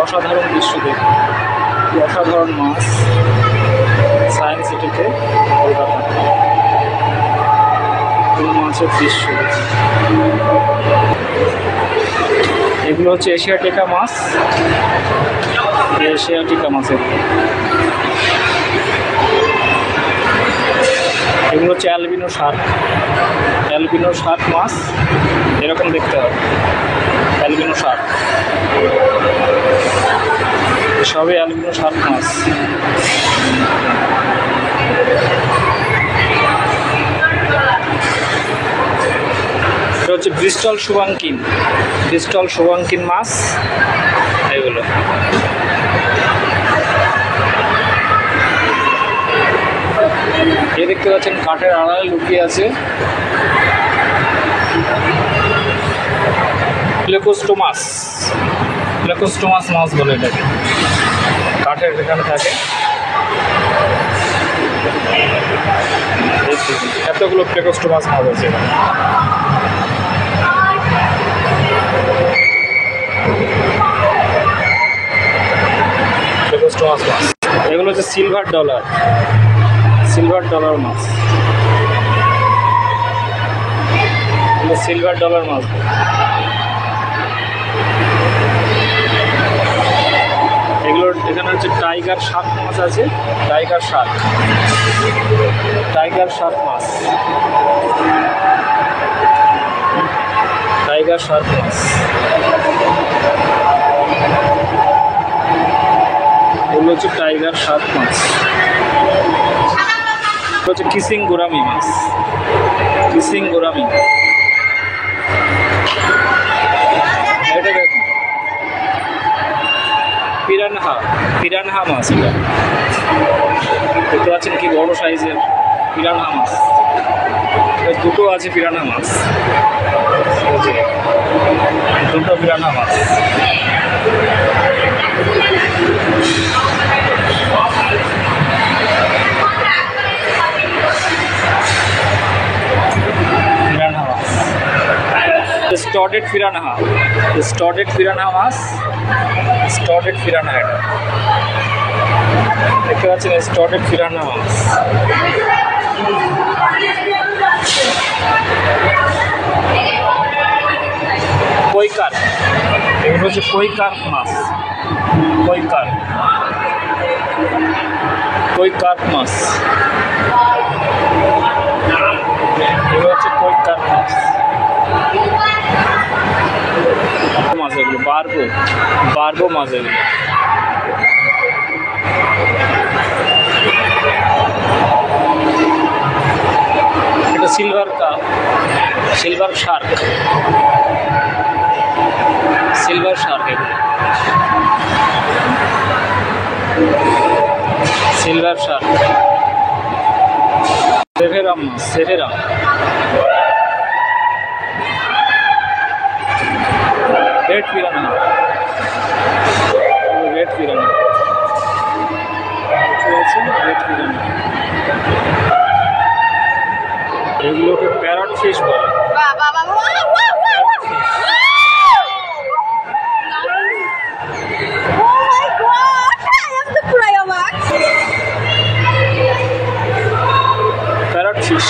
অসাধারণ দৃশ্য দেখুন, অসাধারণ মাছ সায়েন্স সিটিতে কলকাতা। মাছের দৃশ্য এগুলো হচ্ছে এশিয়াটিকা মাছ, এশিয়াটিকা মাছের। এগুলো হচ্ছে অ্যালবিনো শার্ক, অ্যালবিনো শার্ক মাছ এরকম দেখতে হবে, অ্যালবিনো শার্ক, সবই অ্যালবিনো শার্ক মাছ। এটা হচ্ছে ব্রিস্টল শুভাঙ্কিন, ব্রিস্টল শুভাঙ্কিন মাছ এগুলো। এই দেখতে পাচ্ছেন কাঠের আড়ালে লুকিয়ে আছে প্লেকোস্টোমাস, প্লেকোস্টোমাস মাছ বলে এটাকে, কাঠের এখানে থাকে। এতগুলো প্লেকোস্টোমাস মাছ আছে এখানে। প্লেকোস্টোমাস মাছ এগুলো হচ্ছে সিলভার ডলার, সিলভার ডলার মাছ, সিলভার ডলার মাছ। এগুলোর এখানে হচ্ছে টাইগার শার্ক মাছ আছে, টাইগার শার্ক, টাইগার শার্ক মাছ, টাইগার শার্ক মাছ। এগুলো হচ্ছে টাইগার শার্ক মাছ। হচ্ছে কিসিং গোরামি মাছ, কিসিং গোরামি। এটা দেখুন পিরানহা, পিরানহা মাছ। এটা দেখতে পাচ্ছেন কি বড় সাইজের পিরানহা মাছ, দুটো আছে পিরানহা মাছ, দুটো পিরানহা মাছ। স্টডেড পিরানহা, স্টডেড পিরানহা মাছ, স্টডেড পিরানহা। এটা দেখতে পাচ্ছেন স্টডেড পিরানহা মাছ। কৈকার, এগুলো হচ্ছে কৈকার মাছ, কৈকার, কৈকার মাছ, এগুলো হচ্ছে কৈকার মাছ। মাছ এগুলো বারবো, বারবো মাছ এগুলো। এটা silver cup, silver shark, silver shark এগুলো, সিলভার শার্ক। সেভেরাম মাছ, severum. Red piranha, red piranha, red piranha. এগুলোকে প্যারট ফিশ বলে। Parrot fish.